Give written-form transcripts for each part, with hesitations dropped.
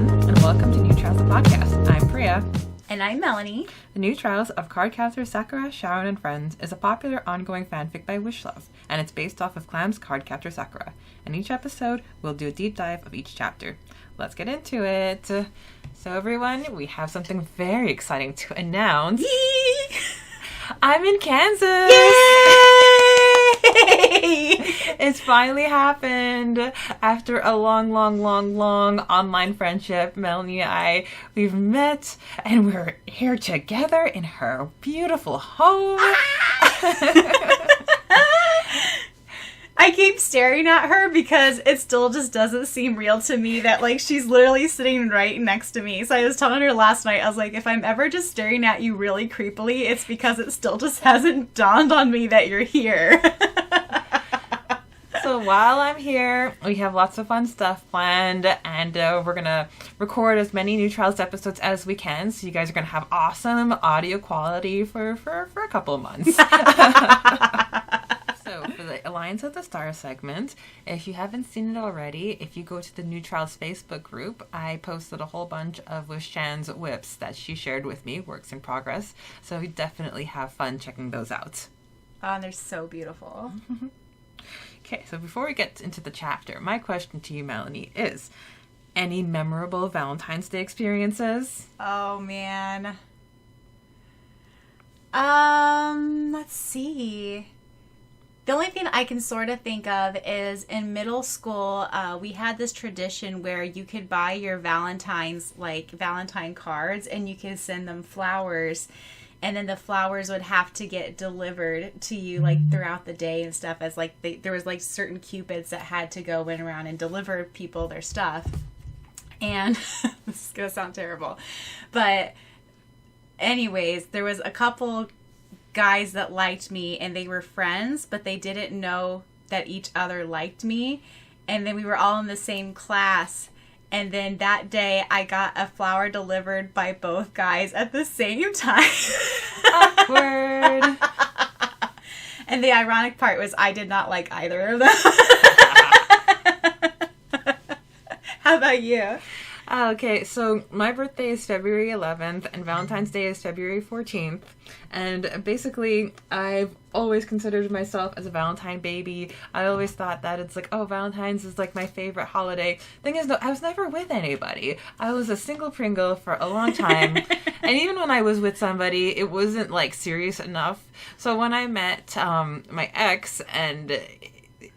everyone, and welcome to New Trials the Podcast. I'm Preya. And I'm Melanie. The New Trials of Captor Sakura, Syaoran, and Friends is a popular ongoing fanfic by Wishluv, and it's based off of Clam's card Captor Sakura. In each episode, we'll do a deep dive of each chapter. Let's get into it. So everyone, we have something very exciting to announce. Yee! I'm in Kansas! Yay! It's finally happened. After a long online friendship, Melanie and I, we've met and we're here together in her beautiful home. I keep staring at her because it still just doesn't seem real to me that, like, she's literally sitting right next to me. So I was telling her last night, I was like, if I'm ever just staring at you really creepily, it's because it still just hasn't dawned on me that you're here. So while I'm here, we have lots of fun stuff planned, and we're going to record as many New Trials episodes as we can, so you guys are going to have awesome audio quality for a couple of months. So for the Alliance of the Stars segment, if you haven't seen it already, if you go to the New Trials Facebook group, I posted a whole bunch of Wish-chan's whips that she shared with me, works in progress, so we definitely have fun checking those out. Oh, and they're so beautiful. Okay, so before we get into the chapter, my question to you, Melanie, is any memorable Valentine's Day experiences? Oh, man. Let's see. The only thing I can sort of think of is in middle school, we had this tradition where you could buy your Valentine cards, and you could send them flowers. And then the flowers would have to get delivered to you, like, throughout the day and stuff, as, like, there was, like, certain cupids that had to go in around and deliver people their stuff. And this is going to sound terrible. But anyways, there was a couple guys that liked me, and they were friends, but they didn't know that each other liked me. And then we were all in the same class. And then that day, I got a flower delivered by both guys at the same time. Awkward. And the ironic part was I did not like either of them. How about you? Okay, so my birthday is February 11th, and Valentine's Day is February 14th. And basically, I've always considered myself as a Valentine baby. I always thought that it's like, oh, Valentine's is like my favorite holiday. Thing is, though, I was never with anybody. I was a single Pringle for a long time. And even when I was with somebody, it wasn't like serious enough. So when I met my ex, and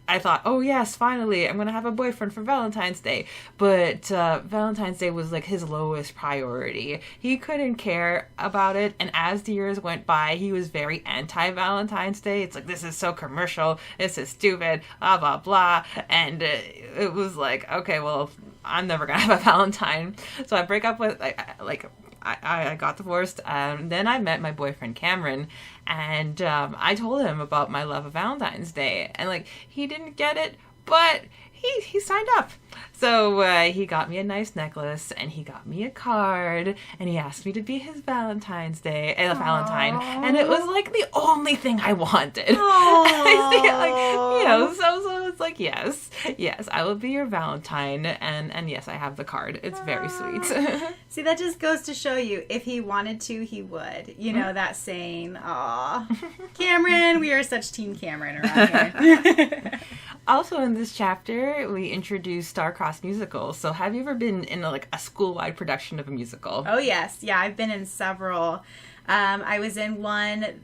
I thought, oh yes, finally, I'm going to have a boyfriend for Valentine's Day. But Valentine's Day was like his lowest priority. He couldn't care about it. And as the years went by, he was very anti-Valentine's Day. It's like, this is so commercial. This is stupid. Blah, blah, blah. And it was like, okay, well, I'm never going to have a Valentine. So I break up with, I got divorced, and then I met my boyfriend Cameron, and I told him about my love of Valentine's Day, and like he didn't get it, but he signed up. So he got me a nice necklace, and he got me a card, and he asked me to be his Valentine's Day, Valentine, and it was like the only thing I wanted. So it's like, yes, I will be your Valentine, and yes, I have the card. It's very sweet. See, that just goes to show you, if he wanted to, he would. You know, that saying, aw. Cameron, we are such Team Cameron around here. Also in this chapter, we introduced star-crossed musicals. So have you ever been in a school-wide production of a musical? Oh, yes. Yeah, I've been in several. I was in one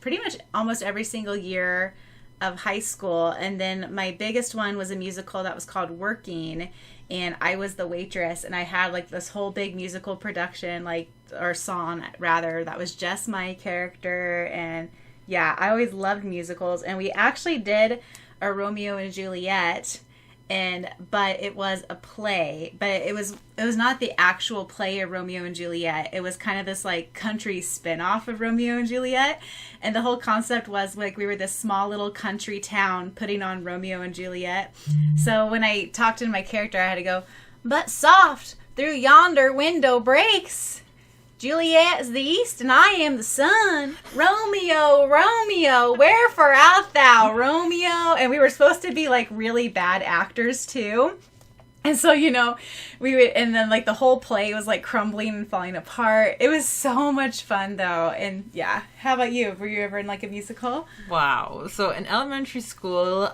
pretty much almost every single year of high school. And then my biggest one was a musical that was called Working. And I was the waitress. And I had like this whole big musical production, or song rather, that was just my character. And yeah, I always loved musicals. And we actually did a Romeo and Juliet, but it was a play, but it was not the actual play of Romeo and Juliet. It was kind of this like country spin-off of Romeo and Juliet, and the whole concept was like we were this small little country town putting on Romeo and Juliet. So when I talked to my character, I had to go, but soft through yonder window breaks, Juliet is the east and I am the sun. Romeo, Romeo, wherefore art thou, Romeo? And we were supposed to be like really bad actors too. And so, we would, and then like the whole play was like crumbling and falling apart. It was so much fun though. And yeah, how about you? Were you ever in like a musical? Wow. So in elementary school,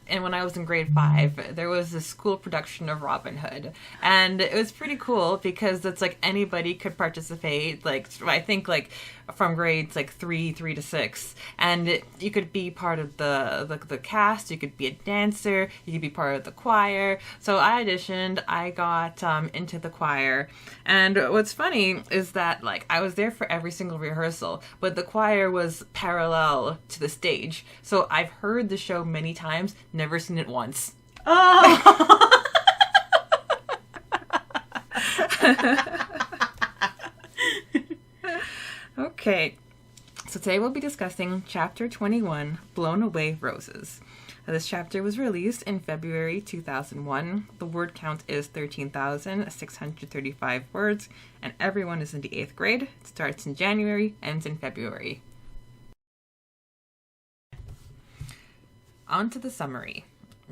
and when I was in grade 5, there was a school production of Robin Hood. And it was pretty cool because it's like anybody could participate. Like, I think like from grades like 3 to 6. And you could be part of the cast, you could be a dancer, you could be part of the choir. So I auditioned, I got into the choir. And what's funny is that like I was there for every single rehearsal, but the choir was parallel to the stage. So I've heard the show many times, never seen it once. Oh! Okay, so today we'll be discussing Chapter 21, Blown Away Roses. This chapter was released in February 2001. The word count is 13,635 words, and everyone is in the 8th grade. It starts in January, ends in February. On to the summary.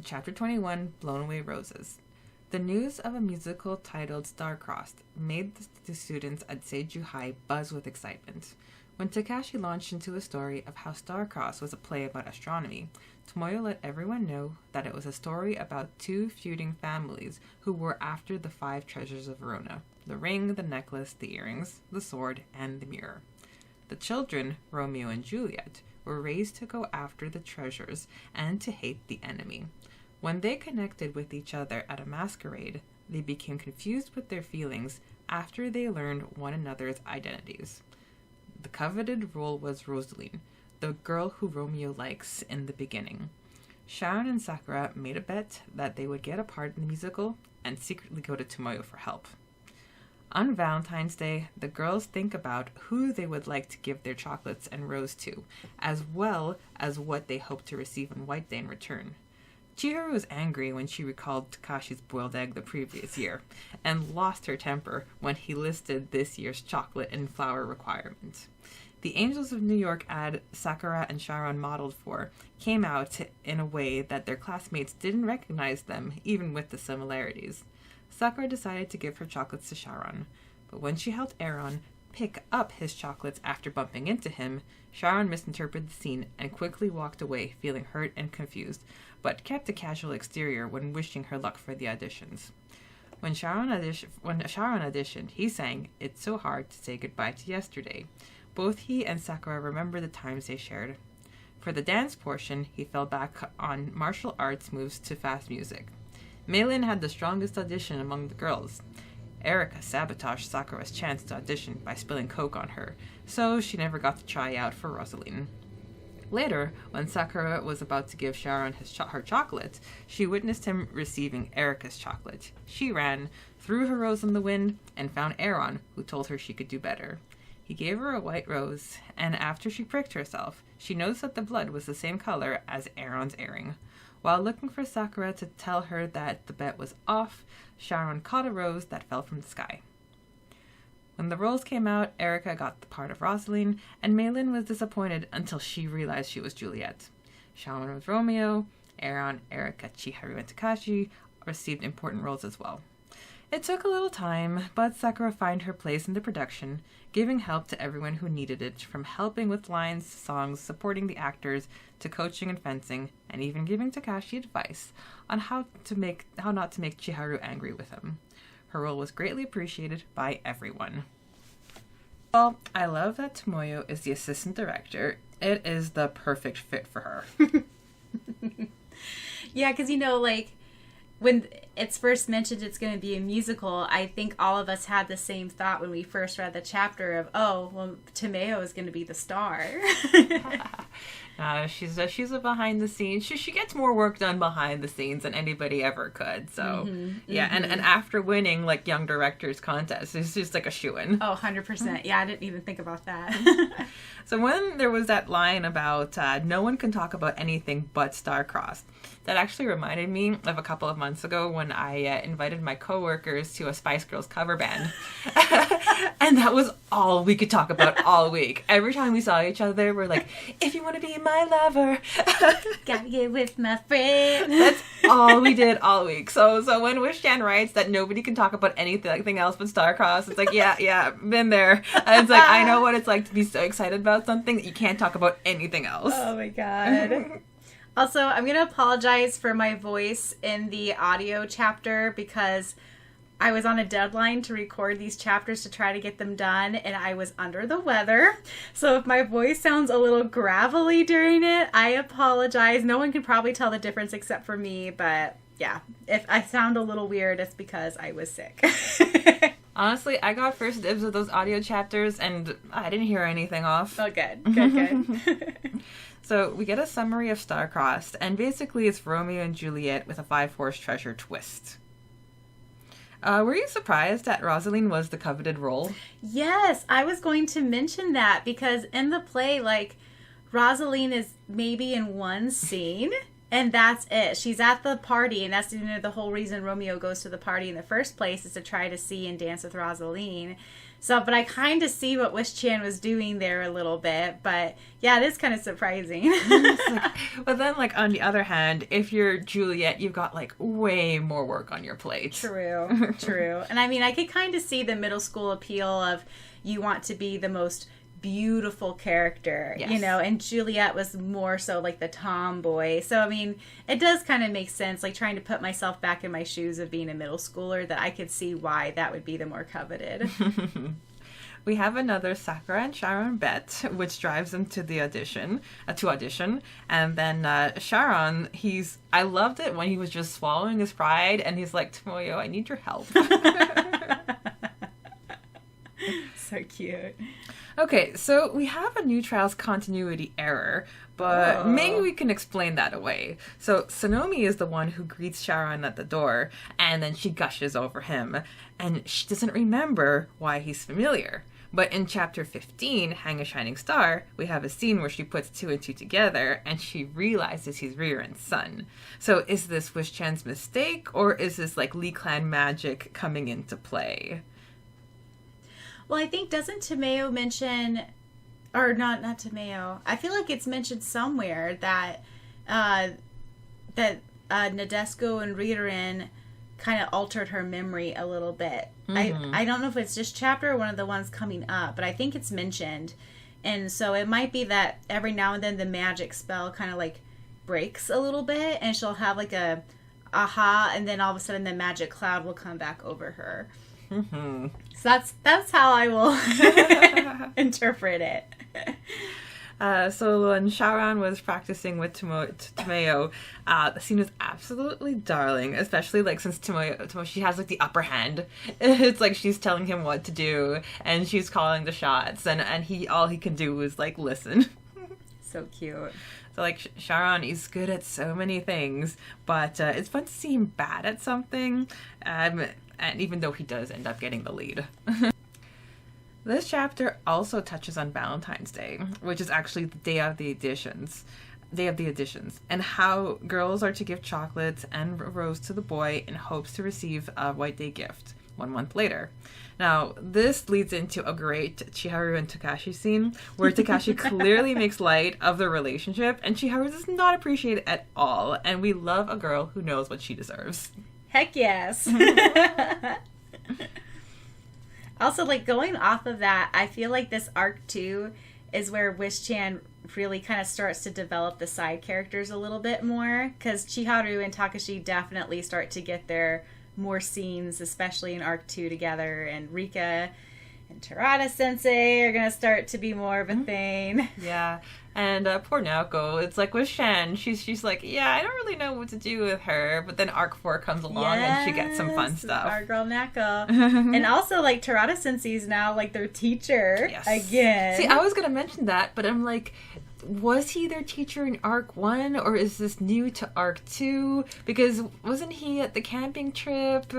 Chapter 21, Blown Away Roses. The news of a musical titled Star-Crossed made the students at Seiju High buzz with excitement. When Takashi launched into a story of how Star-Crossed was a play about astronomy, Tomoyo let everyone know that it was a story about 2 feuding families who were after the 5 treasures of Verona: the ring, the necklace, the earrings, the sword, and the mirror. The children, Romeo and Juliet, were raised to go after the treasures and to hate the enemy. When they connected with each other at a masquerade, they became confused with their feelings after they learned one another's identities. The coveted role was Rosaline, the girl who Romeo likes in the beginning. Syaoran and Sakura made a bet that they would get a part in the musical and secretly go to Tomoyo for help. On Valentine's Day, the girls think about who they would like to give their chocolates and rose to, as well as what they hope to receive on White Day in return. Chihiro was angry when she recalled Takashi's boiled egg the previous year, and lost her temper when he listed this year's chocolate and flour requirements. The Angels of New York ad Sakura and Syaoran modeled for came out in a way that their classmates didn't recognize them, even with the similarities. Sakura decided to give her chocolates to Syaoran, but when she helped Aaron pick up his chocolates after bumping into him, Syaoran misinterpreted the scene and quickly walked away, feeling hurt and confused, but kept a casual exterior when wishing her luck for the auditions. When Syaoran auditioned, he sang "It's So Hard to Say Goodbye to Yesterday." Both he and Sakura remember the times they shared. For the dance portion, he fell back on martial arts moves to fast music. Melanie had the strongest audition among the girls. Erika sabotaged Sakura's chance to audition by spilling Coke on her, so she never got to try out for Rosaline. Later, when Sakura was about to give Syaoran her chocolate, she witnessed him receiving Erika's chocolate. She ran, threw her rose in the wind, and found Aaron, who told her she could do better. He gave her a white rose, and after she pricked herself, she noticed that the blood was the same color as Aaron's earring. While looking for Sakura to tell her that the bet was off, Syaoran caught a rose that fell from the sky. When the roles came out, Erika got the part of Rosaline, and Melanie was disappointed until she realized she was Juliet. Syaoran was Romeo, Aaron, Erika, Chihiro, and Takashi received important roles as well. It took a little time, but Sakura found her place in the production, giving help to everyone who needed it, from helping with lines, songs, supporting the actors, to coaching and fencing, and even giving Takashi advice on how not to make Chihiro angry with him. Her role was greatly appreciated by everyone. Well, I love that Tomoyo is the assistant director. It is the perfect fit for her. Yeah, because when it's first mentioned it's going to be a musical, I think all of us had the same thought when we first read the chapter of, oh, well, Tomoyo is going to be the star. She's a behind the scenes. She gets more work done behind the scenes than anybody ever could. So yeah, and after winning Young Directors contest, it's just like a shoo-in. Oh, 100%. Yeah, I didn't even think about that. So when there was that line about no one can talk about anything but Star-Crossed, that actually reminded me of a couple of months ago when I invited my coworkers to a Spice Girls cover band. And that was all we could talk about all week. Every time we saw each other, we're like, if you want to be in my lover. Gotta get with my friend. That's all we did all week. So when Wish-chan writes that nobody can talk about anything else but Star-Crossed, it's like, yeah, been there. And it's like, I know what it's like to be so excited about something that you can't talk about anything else. Oh my god. Also, I'm going to apologize for my voice in the audio chapter because I was on a deadline to record these chapters to try to get them done, and I was under the weather. So if my voice sounds a little gravelly during it, I apologize. No one can probably tell the difference except for me, but yeah, if I sound a little weird, it's because I was sick. Honestly, I got first dibs of those audio chapters, and I didn't hear anything off. Oh, good. So we get a summary of Star-Crossed, and basically it's Romeo and Juliet with a 5-horse treasure twist. Were you surprised that Rosaline was the coveted role? Yes, I was going to mention that because in the play, like, Rosaline is maybe in one scene, and that's it. She's at the party, and that's the whole reason Romeo goes to the party in the first place is to try to see and dance with Rosaline. So, but I kind of see what Wish-chan was doing there a little bit, but yeah, it is kind of surprising. But then, like, on the other hand, if you're Juliet, you've got, like, way more work on your plate. True. And I mean, I could kind of see the middle school appeal of you want to be the most beautiful character, yes. You know, and Juliet was more so like the tomboy. So, I mean, it does kind of make sense, like trying to put myself back in my shoes of being a middle schooler, that I could see why that would be the more coveted. We have another Sakura and Syaoran bet, which drives them to the audition, and then Syaoran, I loved it when he was just swallowing his pride, and he's like, Tomoyo, I need your help. So cute. Okay, so we have a New Trials continuity error, but maybe we can explain that away. So Sonomi is the one who greets Syaoran at the door, and then she gushes over him, and she doesn't remember why he's familiar. But in chapter 15, Hang a Shining Star, we have a scene where she puts 2 and 2 together, and she realizes he's Riren's son. So is this Wish-chan's mistake, or is this like Lee Clan magic coming into play? Well, I think, doesn't Tomeo mention, or not Tomeo, I feel like it's mentioned somewhere that Nadesco and Riren kind of altered her memory a little bit. Mm-hmm. I don't know if it's this chapter or one of the ones coming up, but I think it's mentioned. And so it might be that every now and then the magic spell kind of like breaks a little bit, and she'll have like a aha, and then all of a sudden the magic cloud will come back over her. Mm-hmm. So that's how I will interpret it. So when Syaoran was practicing with Tomeo, the scene was absolutely darling, especially like since Tomeo, she has like the upper hand. It's like she's telling him what to do, and she's calling the shots, and all he can do is like listen. So cute. So like Syaoran, he's good at so many things, but it's fun to see him bad at something. And even though he does end up getting the lead. This chapter also touches on Valentine's Day, which is actually the day of the additions, and how girls are to give chocolates and a rose to the boy in hopes to receive a White Day gift 1 month later. Now, this leads into a great Chiharu and Takashi scene, where Takashi clearly makes light of the relationship, and Chiharu does not appreciate it at all, and we love a girl who knows what she deserves. Heck yes. Also, like, going off of that, I feel like this arc, too, is where Wish-chan really kind of starts to develop the side characters a little bit more, because Chiharu and Takashi definitely start to get their more scenes, especially in arc 2 together, and Rika and Terada Sensei are going to start to be more of a thing. Yeah. And poor Naoko, it's like with Shen, she's like, yeah, I don't really know what to do with her, but then Arc 4 comes along and she gets some fun stuff. Our girl Naoko. And also, like, Terada Sensei's now, like, their teacher again. See, I was going to mention that, but I'm like, was he their teacher in Arc 1, or is this new to Arc 2? Because wasn't he at the camping trip?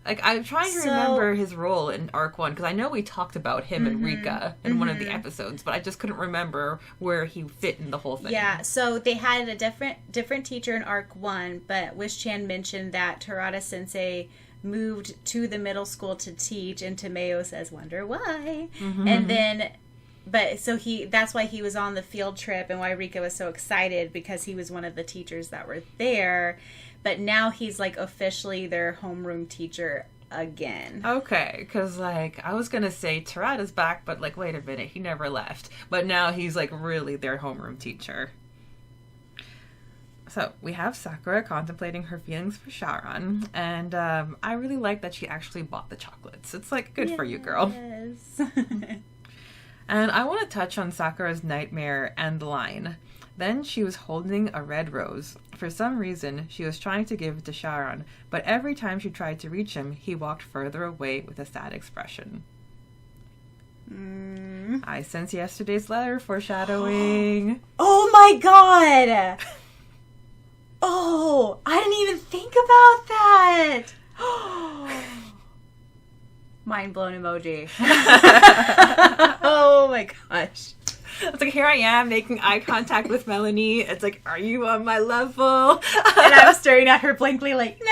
Like, I'm trying to remember his role in Arc 1, because I know we talked about him and Rika in one of the episodes, but I just couldn't remember where he fit in the whole thing. Yeah, so they had a different teacher in Arc 1, but Wish-chan mentioned that Terada Sensei moved to the middle school to teach, and Tomeo says, wonder why. And then but so that's why he was on the field trip and why Rika was so excited, because he was one of the teachers that were there. But now he's like officially their homeroom teacher again. Okay, because like I was gonna say Terada's back, but like wait a minute, he never left. But now he's like really their homeroom teacher. So we have Sakura contemplating her feelings for Syaoran, and I really like that she actually bought the chocolates. It's like good for you, girl. Yes. And I want to touch on Sakura's nightmare and the line. Then she was holding a red rose. For some reason, she was trying to give it to Syaoran, but every time she tried to reach him, he walked further away with a sad expression. I sense yesterday's letter foreshadowing. Oh my god! Oh, I didn't even think about that! Mind blown emoji. Oh my gosh. It's like, here I am making eye contact with Melanie. It's like, are you on my level? And I'm staring at her blankly like, no!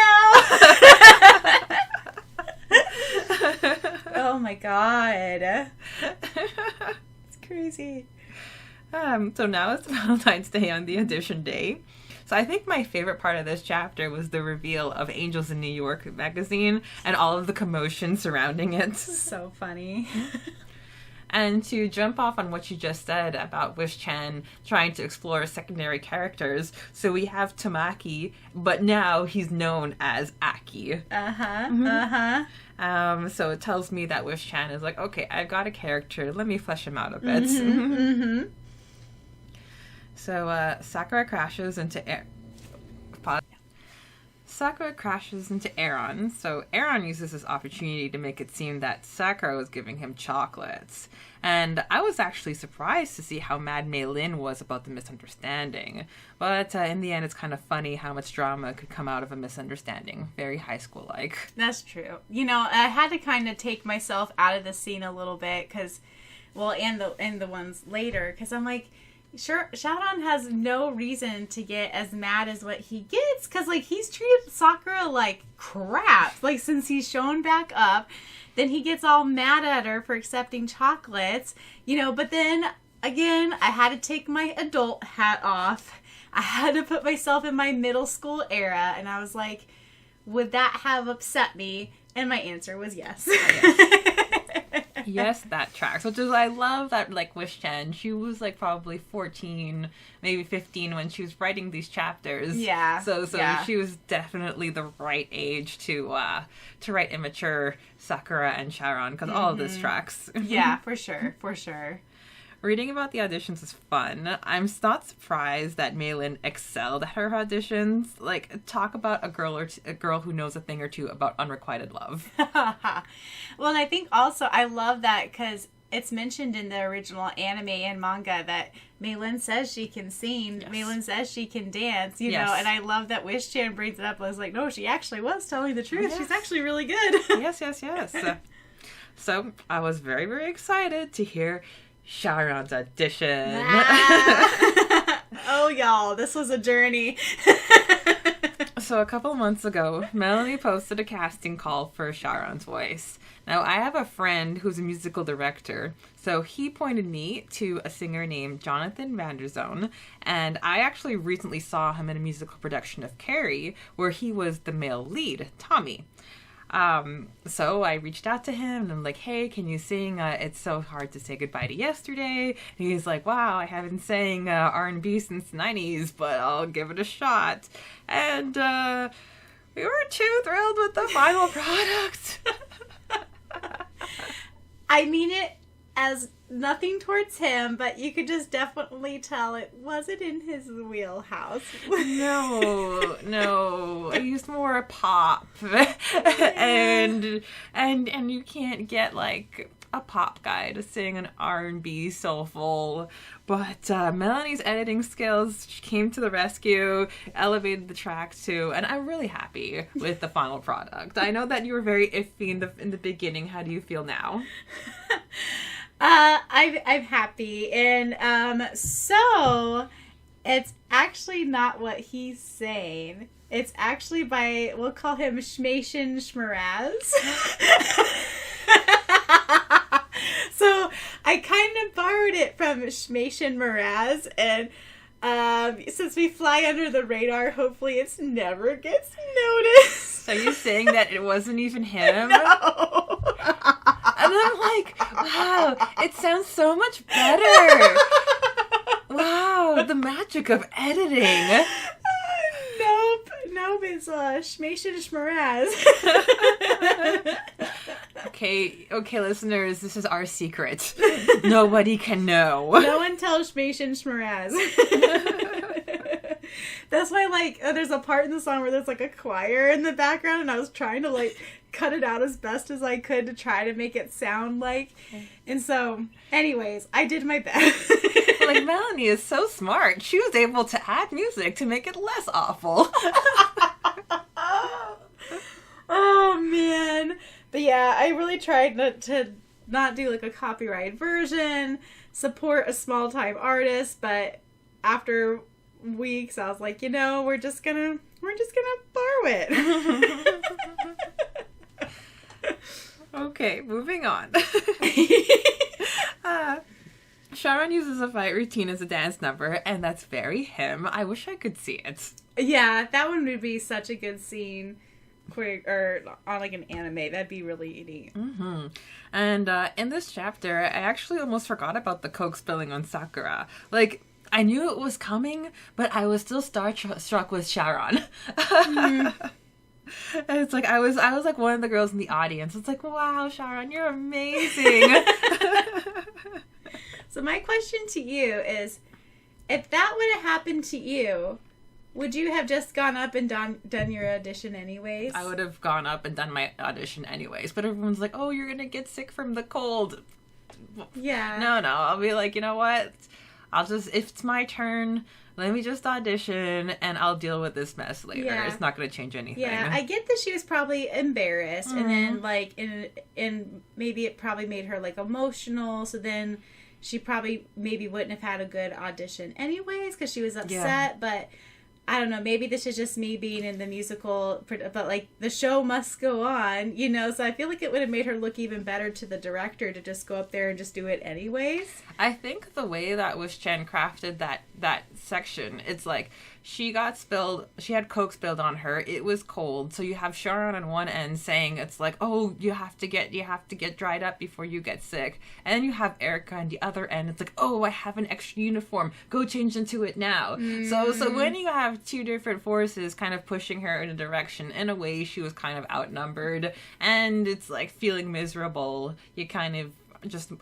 Oh my god. It's crazy. So now it's Valentine's Day on the audition day. So I think my favorite part of this chapter was the reveal of Angels in New York magazine and all of the commotion surrounding it. So funny. And to jump off on what you just said about Wish-chan trying to explore secondary characters, so we have Tamaki, but now he's known as Aki. So it tells me that Wish-chan is like, okay, I've got a character, let me flesh him out a bit. So Sakura crashes into Aaron. So Aaron uses this opportunity to make it seem that Sakura was giving him chocolates. And I was actually surprised to see how mad Mei Lin was about the misunderstanding. But in the end, it's kind of funny how much drama could come out of a misunderstanding. Very high school-like. That's true. You know, I had to kind of take myself out of the scene a little bit, because, well, and the ones later, because I'm like, sure, Syaoran has no reason to get as mad as what he gets, because, like, he's treated Sakura like crap, like, since he's shown back up. Then he gets all mad at her for accepting chocolates, you know, but then, again, I had to take my adult hat off. I had to put myself in my middle school era, and I was like, would that have upset me? And my answer was yes. Yes, that tracks. Which is, I love that, like, Wish-chan, she was, like, probably 14, maybe 15 when she was writing these chapters. Yeah. So she was definitely the right age to write immature Sakura and Syaoran, because all of this tracks. Yeah, for sure. Reading about the auditions is fun. I'm not surprised that Mei Lin excelled at her auditions. Like, talk about a girl who knows a thing or two about unrequited love. Well, and I think also I love that because it's mentioned in the original anime and manga that Mei Lin says she can sing. Yes. Mei Lin says she can dance, you know, and I love that Wish-chan brings it up. I was like, no, she actually was telling the truth. Yes. She's actually really good. Yes. So I was very, very excited to hear Syaoran's audition. Oh, y'all, this was a journey. So a couple months ago, Melanie posted a casting call for Syaoran's voice. Now, I have a friend who's a musical director, so he pointed me to a singer named Jonathan Vanderzone, and I actually recently saw him in a musical production of Carrie, where he was the male lead, Tommy. So I reached out to him and I'm like, hey, can you sing It's So Hard to Say Goodbye to Yesterday? And he's like, wow, I haven't sang R&B since the 90s, but I'll give it a shot. And we were too thrilled with the final product. I mean it as nothing towards him, but you could just definitely tell it wasn't in his wheelhouse. No, he's more pop, and you can't get like a pop guy to sing an R&B soulful. But Melanie's editing skills came to the rescue, elevated the track too, and I'm really happy with the final product. I know that you were very iffy in the beginning. How do you feel now? I'm happy, and so it's actually not what he's saying. It's actually by, we'll call him Shmation Shmeraz. So I kind of borrowed it from Shmation Mraz, and since we fly under the radar, hopefully it's never gets noticed. Are you saying that it wasn't even him? No. And I'm like, wow, it sounds so much better. Wow, the magic of editing. Nope, it's Shmation Shmaraz. Okay, listeners, this is our secret. Nobody can know. No one tells Shmation Shmaraz. That's why, like, there's a part in the song where there's, like, a choir in the background, and I was trying to, like, cut it out as best as I could to try to make it sound like. And so, anyways, I did my best. Like, Melanie is so smart. She was able to add music to make it less awful. Oh, man. But yeah, I really tried to not do, like, a copyright version, support a small-time artist, but after weeks, I was like, we're just gonna borrow it. Okay, moving on. Syaoran uses a fight routine as a dance number, and that's very him. I wish I could see it. Yeah, that one would be such a good scene, or on like an anime. That'd be really neat. Mm-hmm. And in this chapter, I actually almost forgot about the coke spilling on Sakura. Like, I knew it was coming, but I was still starstruck with Syaoran. And it's like I was like one of the girls in the audience. It's like, wow, Syaoran, you're amazing. So my question to you is, if that would have happened to you, would you have just gone up and done your audition anyways? I would have gone up and done my audition anyways. But everyone's like, oh, you're gonna get sick from the cold. Yeah. No, I'll be like, you know what? if it's my turn, let me just audition and I'll deal with this mess later. Yeah. It's not going to change anything. Yeah, I get that she was probably embarrassed, and then like and maybe it probably made her like emotional. So then she probably maybe wouldn't have had a good audition anyways because she was upset. Yeah. But I don't know. Maybe this is just me being in the musical, but like the show must go on, So I feel like it would have made her look even better to the director to just go up there and just do it anyways. I think the way that Wish-chan crafted that section, it's like she had coke spilled on her. It was cold, so you have Syaoran on one end saying it's like, oh, you have to get dried up before you get sick, and then you have Erica on the other end. It's like, oh, I have an extra uniform. Go change into it now. So when you have two different forces kind of pushing her in a direction, in a way she was kind of outnumbered, and it's like feeling miserable. You kind of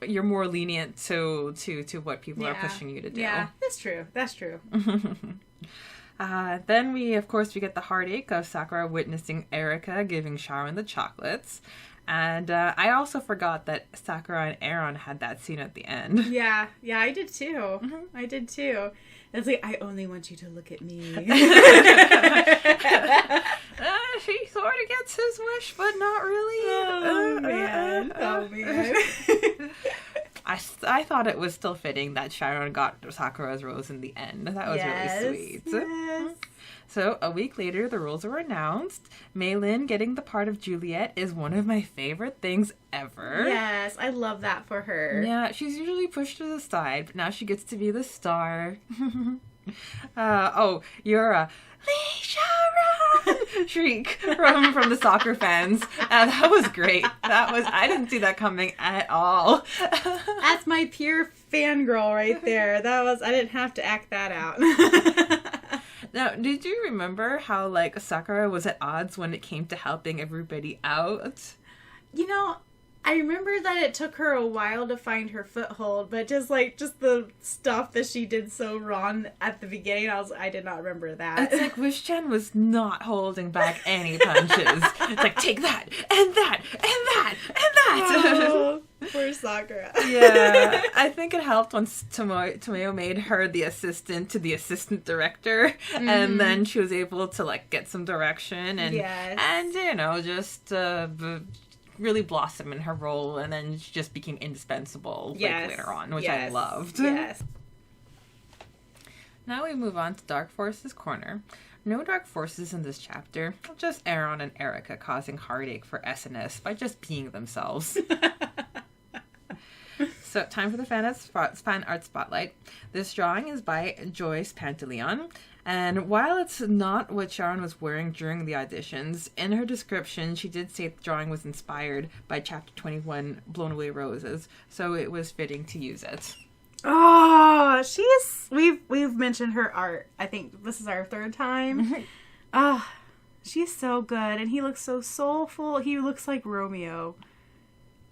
you're more lenient to what people are pushing you to do. Yeah, that's true. Then we get the heartache of Sakura witnessing Erica giving Syaoran the chocolates. And I also forgot that Sakura and Aaron had that scene at the end. Yeah, I did too. I did too. It's like, I only want you to look at me. She sort of gets his wish, but not really. Oh, man. I thought it was still fitting that Syaoran got Sakura's rose in the end. That was really sweet. Yes. So, a week later, the roles were announced. Mei Lin getting the part of Juliet is one of my favorite things ever. Yes, I love that for her. Yeah, she's usually pushed to the side, but now she gets to be the star. You're a Lee Syaoran shriek from the soccer fans. That was great. I didn't see that coming at all. That's my pure fangirl right there. I didn't have to act that out. Now, did you remember how, like, Sakura was at odds when it came to helping everybody out? I remember that it took her a while to find her foothold, but just the stuff that she did so wrong at the beginning, I did not remember that. It's like Wish-chan was not holding back any punches. It's like, take that, and that, and that, and that! Oh, poor Sakura. Yeah, I think it helped once Tomoyo made her the assistant to the assistant director, and then she was able to, like, get some direction, and just really blossom in her role, and then she just became indispensable later on, which I loved. Yes. Now we move on to Dark Forces Corner. No dark forces in this chapter, just Aaron and Erica causing heartache for SNS by just being themselves. So, time for the fan art spotlight. This drawing is by Joyce Pantaleon. And while it's not what Syaoran was wearing during the auditions, in her description, she did say the drawing was inspired by Chapter 21, Blown Away Roses. So it was fitting to use it. Oh, we've mentioned her art. I think this is our third time. Oh, she's so good. And he looks so soulful. He looks like Romeo.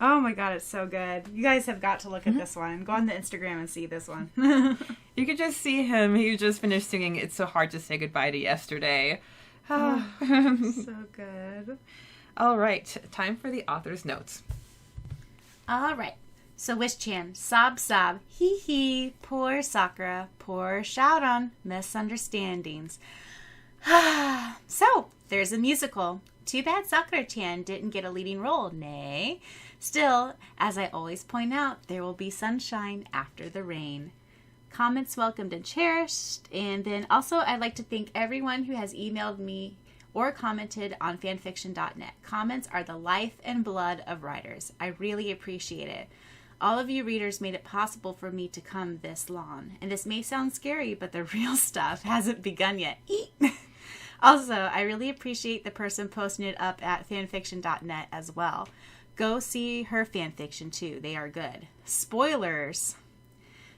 Oh my god, it's so good. You guys have got to look at this one. Go on the Instagram and see this one. You could just see him. He just finished singing It's So Hard to Say Goodbye to Yesterday. So good. All right, time for the author's notes. All right. So Wish-chan, sob, hee hee, poor Sakura, poor Syaoran, misunderstandings. So, there's a musical. Too bad Sakura-chan didn't get a leading role, nay. Still, as I always point out, there will be sunshine after the rain. Comments welcomed and cherished. And then also, I'd like to thank everyone who has emailed me or commented on fanfiction.net. Comments are the life and blood of writers. I really appreciate it. All of you readers made it possible for me to come this long. And this may sound scary, but the real stuff hasn't begun yet. Also, I really appreciate the person posting it up at fanfiction.net as well. Go see her fanfiction too. They are good. Spoilers!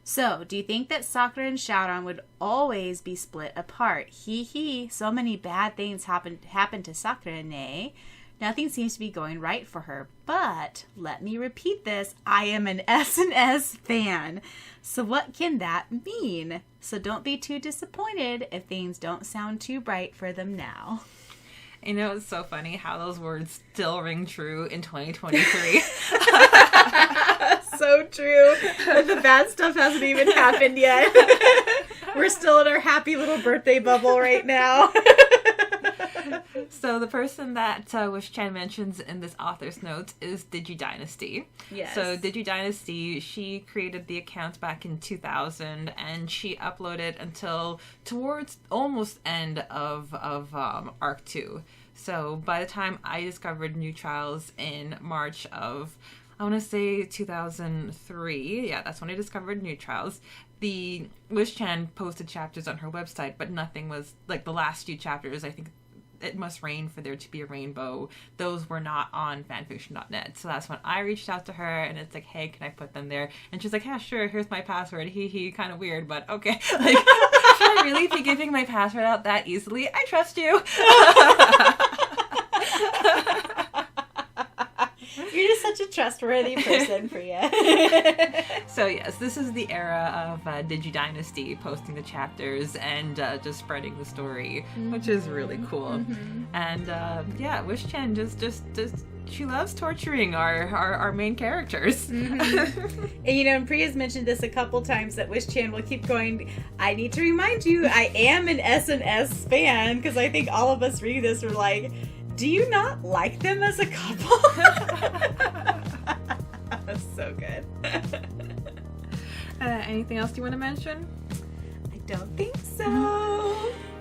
So, do you think that Sakura and Syaoran would always be split apart? Hee hee, so many bad things happen to Sakura, nay? Nothing seems to be going right for her. But, let me repeat this, I am an S&S fan. So what can that mean? So don't be too disappointed if things don't sound too bright for them now. You know, it's so funny how those words still ring true in 2023. So true. But the bad stuff hasn't even happened yet. We're still in our happy little birthday bubble right now. So the person that Wish-chan mentions in this author's notes is DigiDynasty. Yes. So DigiDynasty, she created the account back in 2000, and she uploaded until towards almost end of Arc 2. So by the time I discovered New Trials in March of, I want to say 2003, yeah, that's when I discovered New Trials. The Wish-chan posted chapters on her website, but nothing was, like the last few chapters, I think It Must Rain for There to Be a Rainbow, those were not on fanfiction.net. So that's when I reached out to her, and it's like, hey, can I put them there? And she's like, yeah, sure, here's my password. Hee, kind of weird, but okay. Like, should I really be giving my password out that easily? I trust you. You're just such a trustworthy person, Preya. So yes, this is the era of DigiDynasty posting the chapters and just spreading the story, which is really cool. Mm-hmm. And yeah, Wish-chan just she loves torturing our main characters. Mm-hmm. And you know, and Preya's mentioned this a couple times that Wish-chan will keep going, I need to remind you, I am an S&S fan, because I think all of us reading this are like, do you not like them as a couple? That's so good. Anything else you want to mention? I don't think so.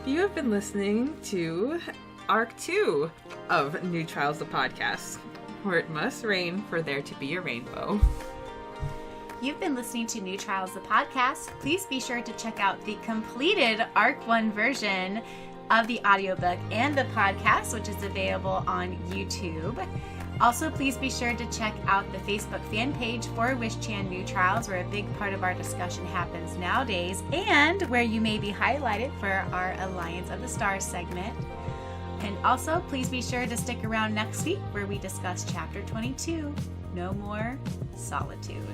You have been listening to Arc 2 of New Trials, the podcast, where it must rain for there to be a rainbow. You've been listening to New Trials, the podcast. Please be sure to check out the completed Arc 1 version of the audiobook and the podcast, which is available on YouTube. Also, please be sure to check out the Facebook fan page for Wish-chan New Trials, where a big part of our discussion happens nowadays, and where you may be highlighted for our Alliance of the Stars segment. And also, please be sure to stick around next week, where we discuss Chapter 22, No More Solitude.